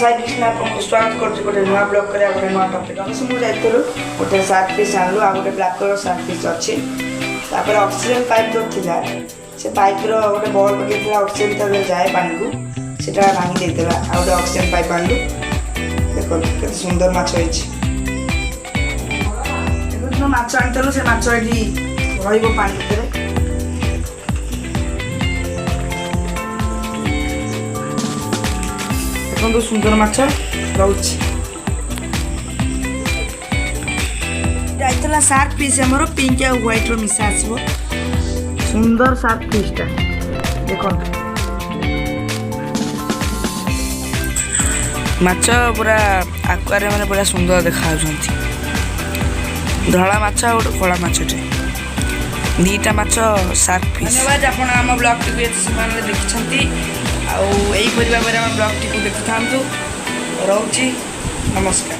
Side आपको स्वागत कर गोटे नुआ ब्लॉग कर गोटे नुआ टॉपिक मुझे जाइलु गोटे सार्क फिश आणलु आ गोटे ब्लैक कलर सार्क फिश अच्छी ऑक्सीजन पाइप जो थिला से पाइप रो गोटे बॉल पकड़ा ऑक्सीजन तक जाए पानी को सीटा भांगी देला आ गोटे ऑक्सीजन पाइप आणलु देखो केते सुंदर माछ होइछि देखो माछ आनतलु से माछ एठी रहइबो पानी भितर देखो सुंदर माछ रोच जाइतला सार्क फिश हमरो पिंक आ व्हाइट रो मिसा आसबो सुंदर सार्क फिश टा देखो माछ पूरा आक्वारियम में पूरा सुंदर देखा धला माछ और कला माछटे दीटा माछ सार्क फिश धन्यवाद आपण आम ब्लॉग टी को देखिछंती आउ एही भाव में ब्लॉग टी को देखि थांतु रहउची नमस्कार।